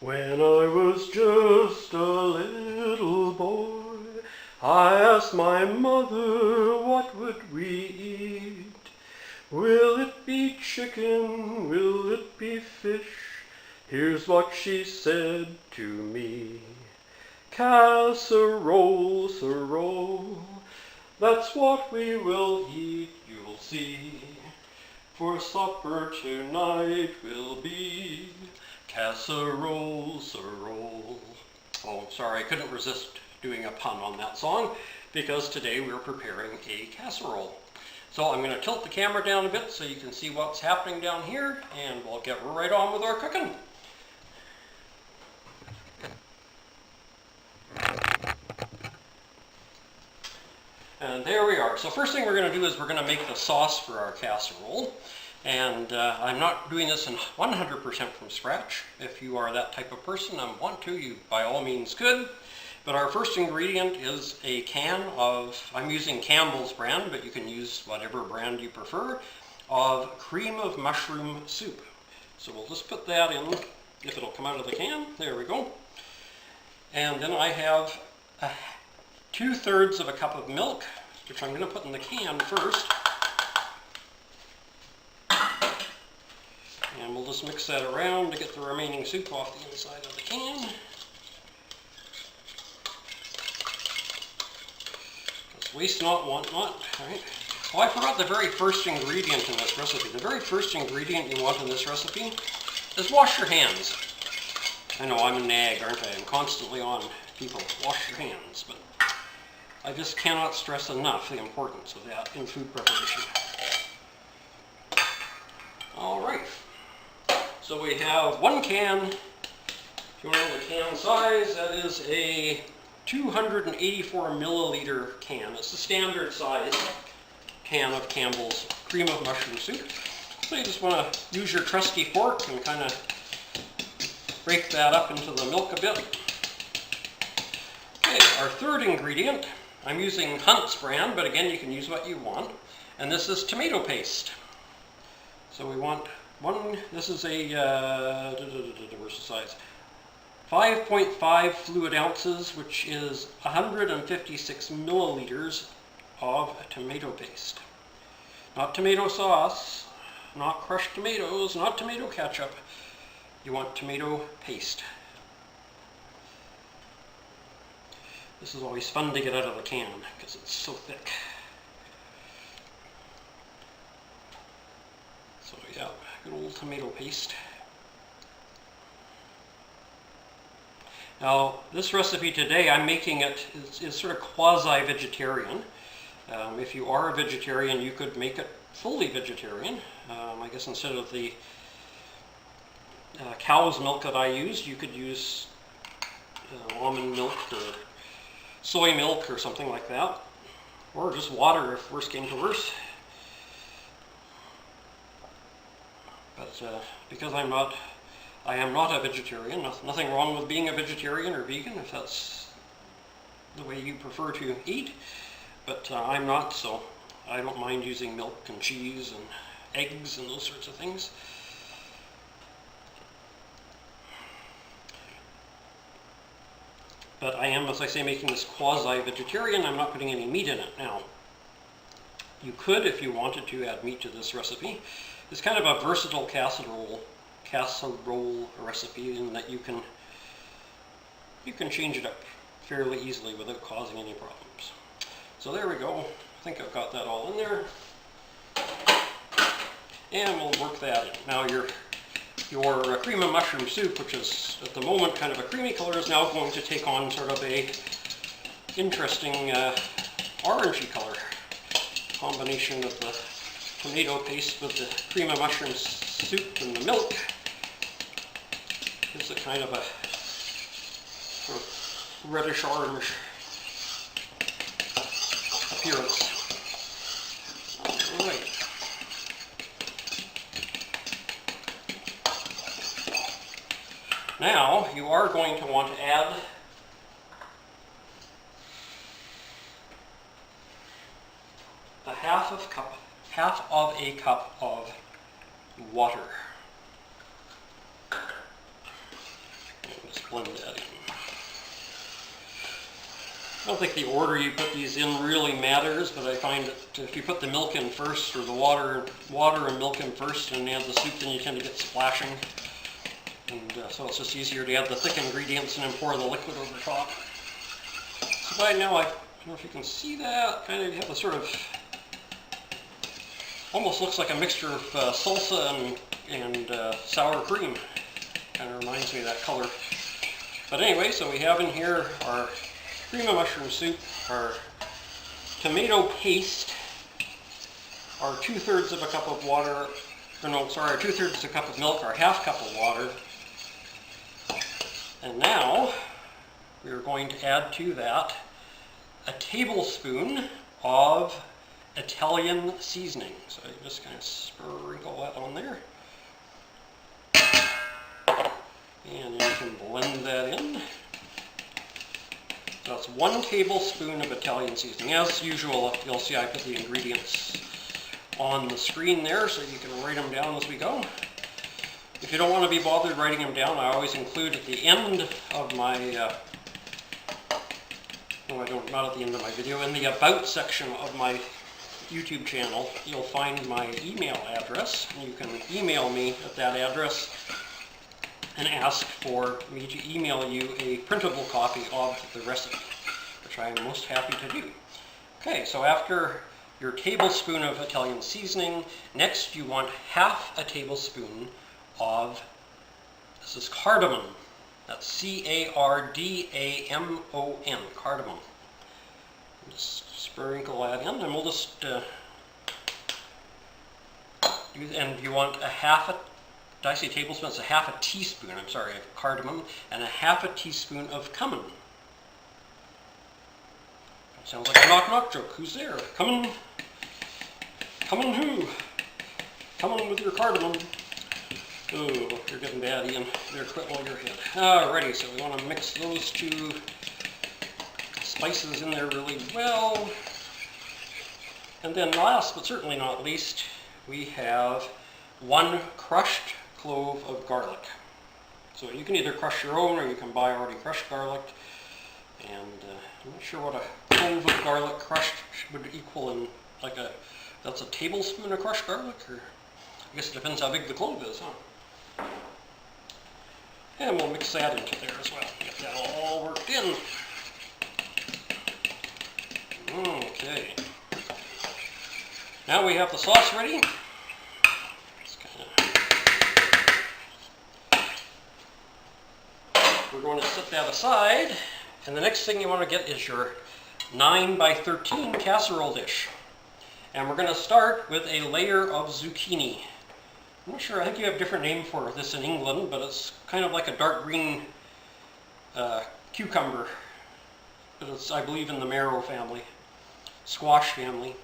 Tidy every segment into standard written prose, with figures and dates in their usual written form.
When I was just a little boy, I asked my mother what would we eat. Will it be chicken? Will it be fish? Here's what she said to me. Casserole, casserole, that's what we will eat, you'll see. For supper tonight will be casserole, casserole. Oh, sorry, I couldn't resist doing a pun on that song because today we're preparing a casserole. So I'm going to tilt the camera down a bit so you can see what's happening down here, and we'll get right on with our cooking. And there we are. So first thing we're going to do is we're going to make the sauce for our casserole. And I'm not doing this in 100% from scratch. If you are that type of person and want to, you by all means could. But our first ingredient is a can of, I'm using Campbell's brand, but you can use whatever brand you prefer, of cream of mushroom soup. So we'll just put that in, if it'll come out of the can. There we go. And then I have 2/3 of a cup of milk, which I'm going to put in the can first. And we'll just mix that around to get the remaining soup off the inside of the can. Just waste not, want not, right? Oh, I forgot the very first ingredient in this recipe. The very first ingredient you want in this recipe is wash your hands. I know, I'm a nag, aren't I? I'm constantly on people, wash your hands, but I just cannot stress enough the importance of that in food preparation. All right, so we have one can. If you want to know the can size, that is a 284 milliliter can. It's the standard size can of Campbell's cream of mushroom soup. So you just want to use your trusty fork and kind of break that up into the milk a bit. Okay, our third ingredient, I'm using Hunt's brand, but again, you can use what you want. And this is tomato paste. So we want one, this is a, where's the size? 5.5 fluid ounces, which is 156 milliliters of tomato paste. Not tomato sauce, not crushed tomatoes, not tomato ketchup. You want tomato paste. This is always fun to get out of the can because it's so thick. So yeah, good old tomato paste. Now this recipe today, I'm making it, is sort of quasi-vegetarian. If you are a vegetarian, you could make it fully vegetarian. I guess instead of the cow's milk that I used, you could use almond milk or soy milk or something like that, or just water if worse came to worse. But because I am not a vegetarian, nothing wrong with being a vegetarian or vegan if that's the way you prefer to eat, but I'm not, so I don't mind using milk and cheese and eggs and those sorts of things. But I am, as I say, making this quasi-vegetarian. I'm not putting any meat in it. Now, you could, if you wanted to, add meat to this recipe. It's kind of a versatile casserole recipe in that you can change it up fairly easily without causing any problems. So there we go. I think I've got that all in there. And we'll work that in. Now your cream of mushroom soup, which is at the moment kind of a creamy color, is now going to take on sort of a interesting orangey color. Combination of the tomato paste with the cream of mushroom soup and the milk gives it kind of a sort of reddish orange appearance. All right. Now you are going to want to add the half of a cup of water. Just blend that in. I don't think the order you put these in really matters, but I find that if you put the milk in first, or the water and milk in first, and add the soup, then you tend to get splashing. And so it's just easier to add the thick ingredients and then pour the liquid over top. So by now, I don't know if you can see that, kind of have a sort of, almost looks like a mixture of salsa and sour cream. Kind of reminds me of that color. But anyway, so we have in here our cream of mushroom soup, our tomato paste, our 2/3 of a cup of water, or no, sorry, our 2/3 of a cup of milk, our 1/2 cup of water. And now we are going to add to that a tablespoon of Italian seasoning. So you just kind of sprinkle that on there. And you can blend that in. So that's 1 tablespoon of Italian seasoning. As usual, you'll see I put the ingredients on the screen there so you can write them down as we go. If you don't want to be bothered writing them down, I always include at the end of my, no I don't, not at the end of my video, in the About section of my YouTube channel, you'll find my email address. And you can email me at that address and ask for me to email you a printable copy of the recipe, which I am most happy to do. Okay, so after your tablespoon of Italian seasoning, next you want 1/2 a tablespoon of, this is cardamom. That's C-A-R-D-A-M-O-N, cardamom. Just sprinkle that in, and we'll just and you want a 1/2 did I say tablespoon? It's a 1/2 teaspoon, I'm sorry, of cardamom, and a 1/2 teaspoon of cumin. That sounds like a knock-knock joke. Who's there? Cumin? Cumin who? Cumin with your cardamom. Oh, you're getting bad, Ian. Better quit while you're ahead. Alrighty, so we want to mix those 2 spices in there really well. And then last, but certainly not least, we have 1 crushed clove of garlic. So you can either crush your own or you can buy already crushed garlic. And I'm not sure what a clove of garlic crushed would equal in, like that's a tablespoon of crushed garlic, or I guess it depends how big the clove is, huh? And we'll mix that into there as well. Get that all worked in. Okay. Now we have the sauce ready. We're going to set that aside, and the next thing you want to get is your 9x13 casserole dish. And we're going to start with a layer of zucchini. I'm not sure, I think you have a different name for this in England, but it's kind of like a dark green cucumber. But it's, I believe, in the marrow family, squash family.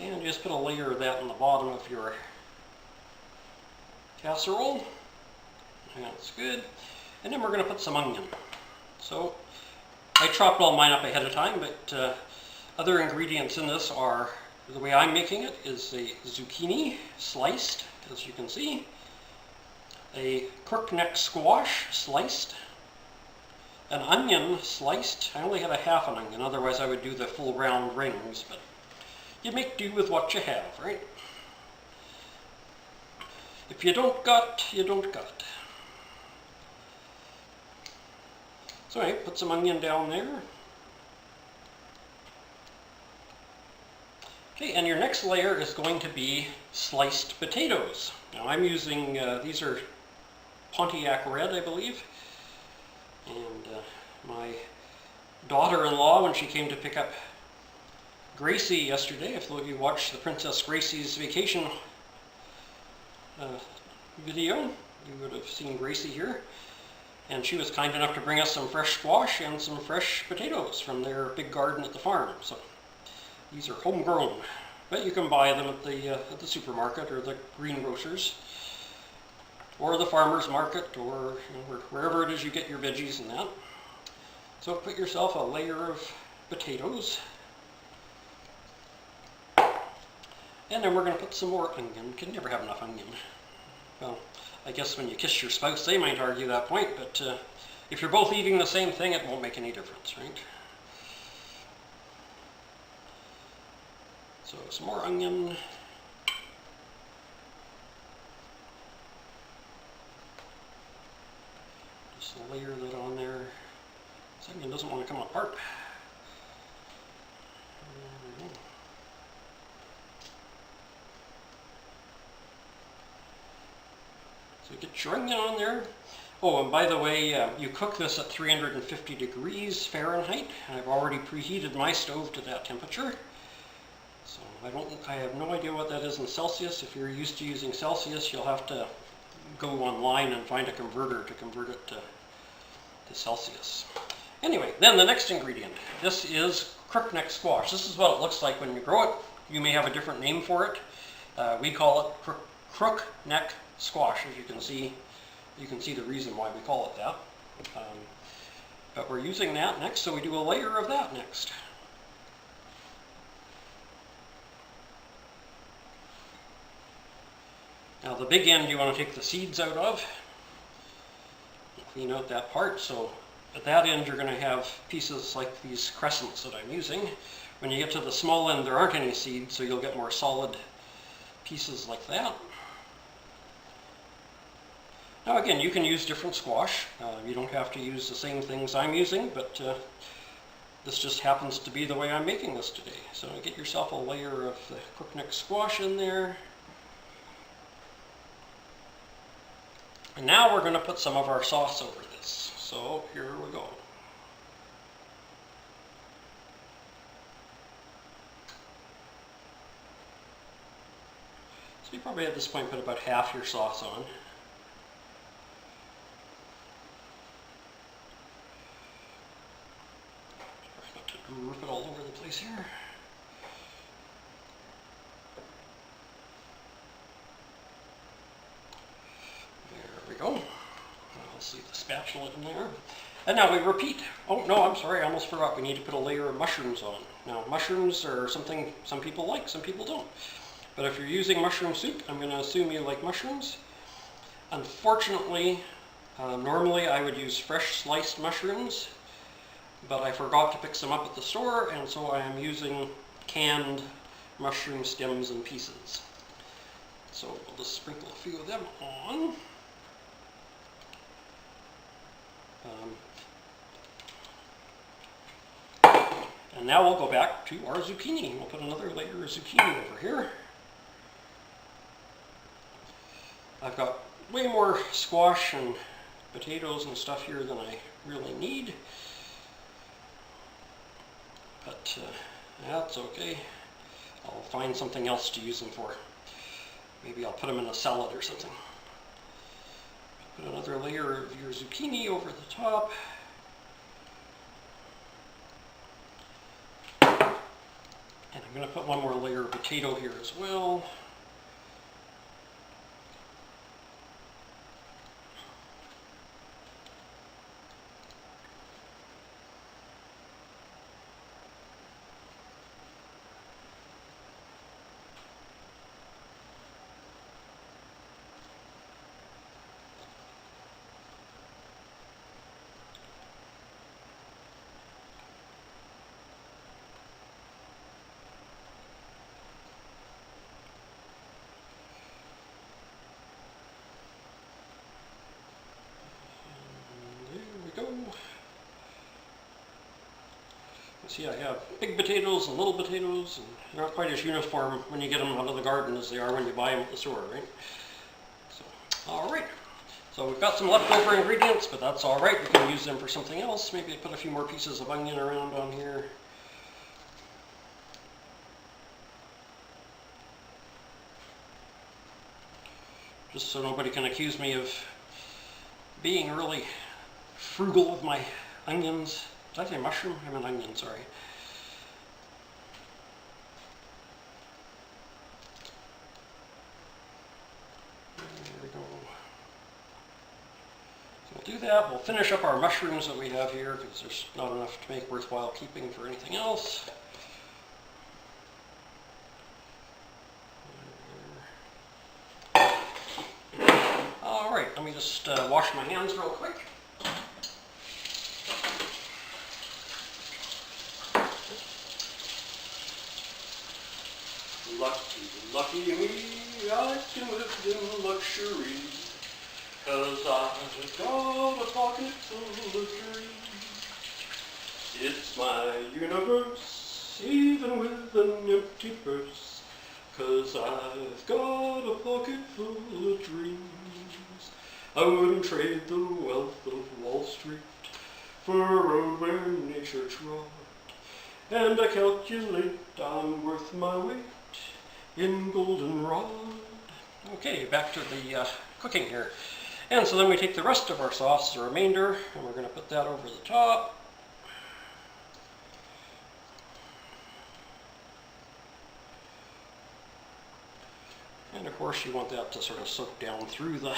And just put a layer of that in the bottom of your casserole. That's good. And then we're going to put some onion. So I chopped all mine up ahead of time, but other ingredients in this are, the way I'm making it is a zucchini sliced, as you can see, a crookneck squash sliced, an onion sliced. I only had a 1/2 an onion, otherwise I would do the full round rings, but you make do with what you have, right? If you don't got, you don't got. So anyway, put some onion down there. Okay, and your next layer is going to be sliced potatoes. Now I'm using, these are Pontiac Red, I believe. And my daughter-in-law, when she came to pick up Gracie yesterday, if you watched the Princess Gracie's vacation video, you would have seen Gracie here. And she was kind enough to bring us some fresh squash and some fresh potatoes from their big garden at the farm. So these are homegrown, but you can buy them at the supermarket or the greengrocers or the farmer's market, or wherever it is you get your veggies and that. So put yourself a layer of potatoes. And then we're going to put some more onion. Can never have enough onion. Well, I guess when you kiss your spouse, they might argue that point, but if you're both eating the same thing, it won't make any difference, right? So some more onion. Just layer that on there. This onion doesn't want to come apart. There we go. So get your onion on there. Oh, and by the way, you cook this at 350 degrees Fahrenheit. I've already preheated my stove to that temperature. So I have no idea what that is in Celsius. If you're used to using Celsius, you'll have to go online and find a converter to convert it to Celsius. Anyway, then the next ingredient. This is Crockneck squash. This is what it looks like when you grow it. You may have a different name for it. We call it Crockneck squash. As you can see the reason why we call it that. But we're using that next, so we do a layer of that next. Now the big end you want to take the seeds out of. Clean out that part. So at that end you're going to have pieces like these crescents that I'm using. When you get to the small end there aren't any seeds, so you'll get more solid pieces like that. Now again, you can use different squash. You don't have to use the same things I'm using, but this just happens to be the way I'm making this today. So get yourself a layer of the Crockneck squash in there. And now we're going to put some of our sauce over this. So here we go. So you probably at this point put about half your sauce on. Try not to drip it all over the place here. Go. I'll see the spatula in there. And now we repeat. Oh no, I'm sorry, I almost forgot. We need to put a layer of mushrooms on. Now mushrooms are something some people like, some people don't. But if you're using mushroom soup, I'm going to assume you like mushrooms. Unfortunately, normally I would use fresh sliced mushrooms, but I forgot to pick some up at the store, and so I am using canned mushroom stems and pieces. So we'll just sprinkle a few of them on. And now we'll go back to our zucchini. We'll put another layer of zucchini over here. I've got way more squash and potatoes and stuff here than I really need. But that's okay. I'll find something else to use them for. Maybe I'll put them in a salad or something. Put another layer of your zucchini over the top. And I'm going to put one more layer of potato here as well. See, I have big potatoes and little potatoes, and not quite as uniform when you get them out of the garden as they are when you buy them at the store, right? So, all right. So we've got some leftover ingredients, but that's all right. We can use them for something else. Maybe put a few more pieces of onion around on here. Just so nobody can accuse me of being really frugal with my onions. Did I say mushroom? I meant onion, sorry. There we go. So we'll do that. We'll finish up our mushrooms that we have here because there's not enough to make worthwhile keeping for anything else. let me just wash my hands real quick. Lucky me, I can live in luxury, 'cause I've got a pocket full of dreams. It's my universe, even with an empty purse, 'cause I've got a pocket full of dreams. I wouldn't trade the wealth of Wall Street for a road where nature trod, and I calculate I'm worth my weight in goldenrod. Okay, back to the cooking here. And so then we take the rest of our sauce, the remainder, and we're going to put that over the top. And of course you want that to sort of soak down through the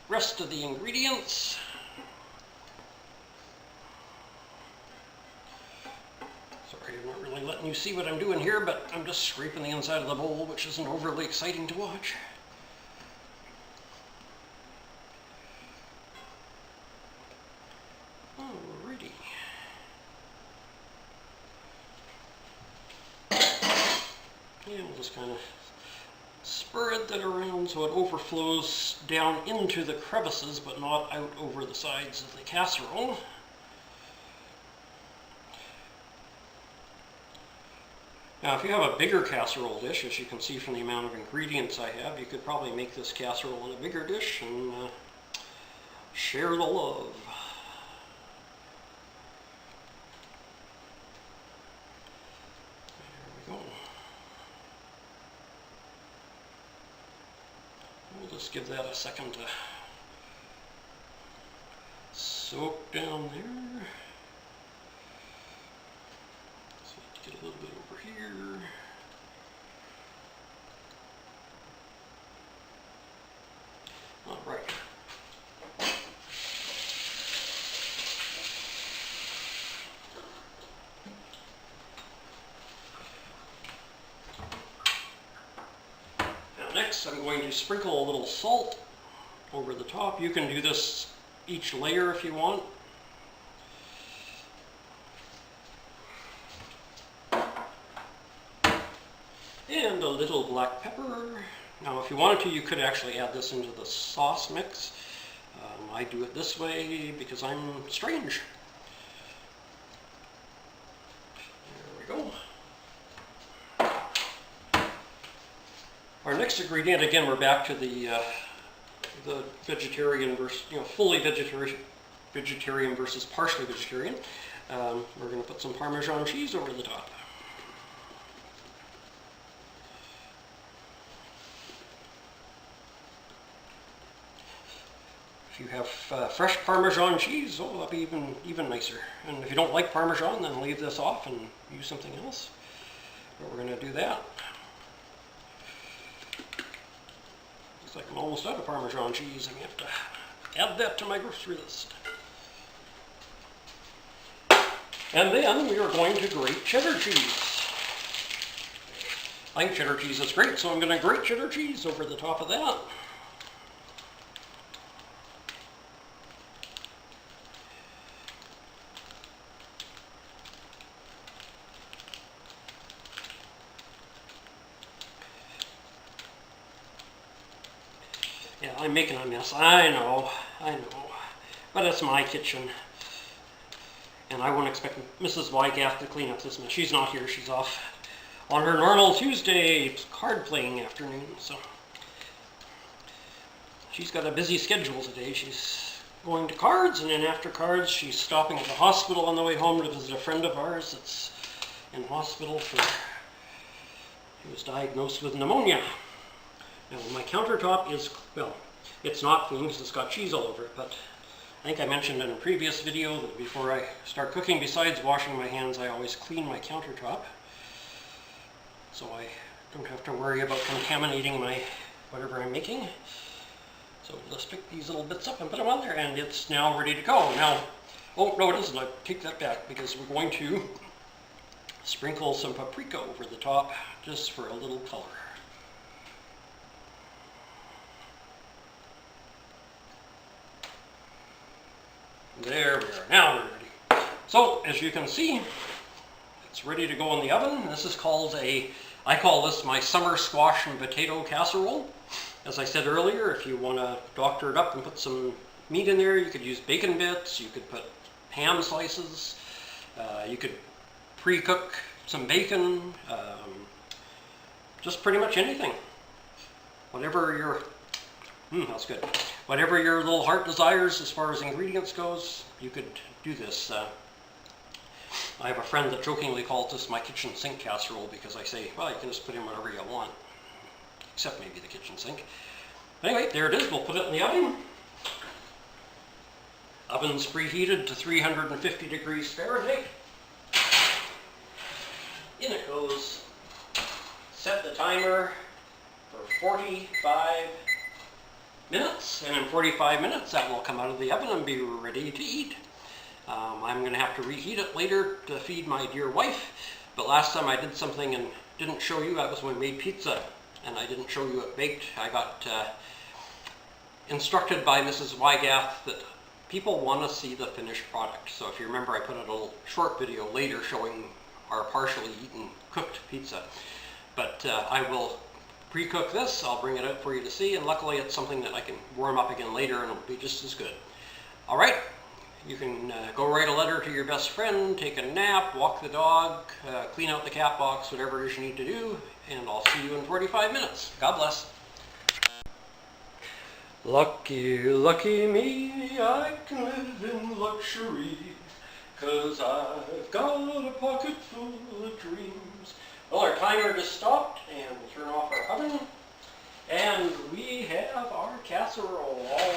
rest of the ingredients. Sorry, I'm not really letting you see what I'm doing here, but I'm just scraping the inside of the bowl, which isn't overly exciting to watch. Alrighty. And we'll just kind of spread that around so it overflows down into the crevices, but not out over the sides of the casserole. Now, if you have a bigger casserole dish, as you can see from the amount of ingredients I have, you could probably make this casserole in a bigger dish and share the love. There we go. We'll just give that a second to soak down there. Get a little bit over here. All right. Now next I'm going to sprinkle a little salt over the top. You can do this each layer if you want. And a little black pepper. Now if you wanted to, you could actually add this into the sauce mix. I do it this way because I'm strange. There we go. Our next ingredient, again, we're back to the vegetarian versus, fully vegetarian versus partially vegetarian. We're going to put some Parmesan cheese over the top. If you have fresh Parmesan cheese, oh, that'll be even nicer. And if you don't like Parmesan, then leave this off and use something else. But we're going to do that. Looks like I'm almost out of Parmesan cheese. I'm going to have to add that to my grocery list. And then we are going to grate cheddar cheese. I think cheddar cheese is great, so I'm going to grate cheddar cheese over the top of that. Yeah, I'm making a mess. I know. But it's my kitchen. And I won't expect Mrs. Wygaff to clean up this mess. She's not here. She's off on her normal Tuesday card playing afternoon. So she's got a busy schedule today. She's going to cards, and then after cards, she's stopping at the hospital on the way home to visit a friend of ours that's in hospital he was diagnosed with pneumonia. Now my countertop is, well, it's not clean because it's got cheese all over it, but I think I mentioned in a previous video that before I start cooking, besides washing my hands, I always clean my countertop. So I don't have to worry about contaminating my whatever I'm making. So let's pick these little bits up and put them on there, and it's now ready to go. Now, oh no it isn't, I take that back because we're going to sprinkle some paprika over the top just for a little color. now we're ready. So, as you can see, it's ready to go in the oven. This is called I call this my summer squash and potato casserole. As I said earlier, if you want to doctor it up and put some meat in there, you could use bacon bits, you could put ham slices, you could pre-cook some bacon, just pretty much anything. Whatever your, that's good. Whatever your little heart desires as far as ingredients goes, you could do this. I have a friend that jokingly calls this my kitchen sink casserole because I say, well, you can just put in whatever you want, except maybe the kitchen sink. Anyway, there it is. We'll put it in the oven. Oven's preheated to 350 degrees Fahrenheit. In it goes. Set the timer for 45 minutes, and in 45 minutes that will come out of the oven and be ready to eat. I'm going to have to reheat it later to feed my dear wife, but last time I did something and didn't show you, that was when we made pizza, and I didn't show you it baked. I got instructed by Mrs. Wygath that people want to see the finished product. So if you remember, I put out a little short video later showing our partially eaten cooked pizza. But I will pre-cook this, I'll bring it out for you to see, and luckily it's something that I can warm up again later and it'll be just as good. Alright, you can go write a letter to your best friend, take a nap, walk the dog, clean out the cat box, whatever it is you need to do, and I'll see you in 45 minutes. God bless. Lucky, lucky me, I can live in luxury, 'cause I've got a pocket full of dreams. Well, our timer just stopped, and we'll turn off our oven, and we have our casserole all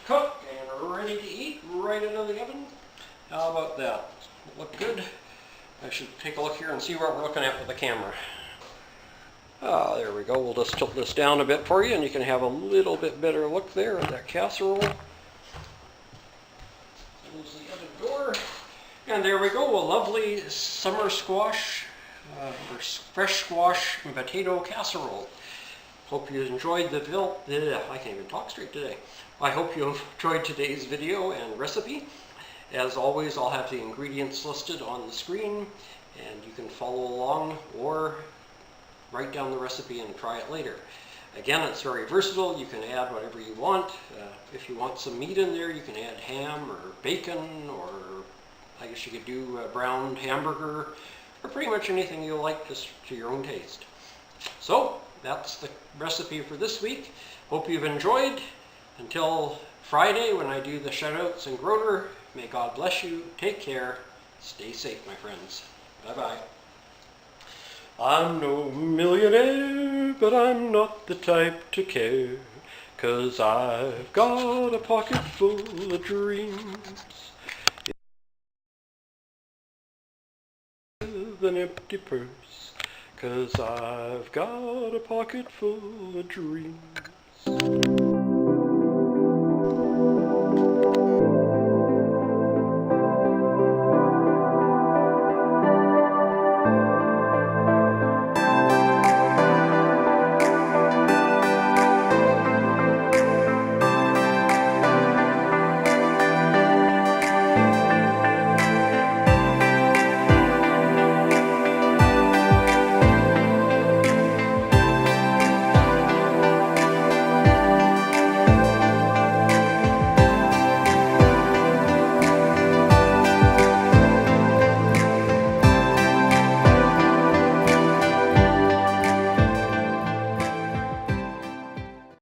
cooked and ready to eat right out of the oven. How about that? Look good? I should take a look here and see what we're looking at with the camera. Ah, there we go. We'll just tilt this down a bit for you, and you can have a little bit better look there at that casserole. Close the oven door. And there we go, a lovely summer squash, or fresh squash and potato casserole. Hope you enjoyed the I can't even talk straight today. I hope you enjoyed today's video and recipe. As always, I'll have the ingredients listed on the screen, and you can follow along or write down the recipe and try it later. Again, it's very versatile. You can add whatever you want. If you want some meat in there, you can add ham or bacon, or I guess you could do a browned hamburger, or pretty much anything you like, just to your own taste. So, that's the recipe for this week. Hope you've enjoyed. Until Friday, when I do the shoutouts and Groner, may God bless you. Take care. Stay safe, my friends. Bye-bye. I'm no millionaire, but I'm not the type to care, 'cause I've got a pocket full of dreams. With an empty purse, 'cause I've got a pocket full of dreams.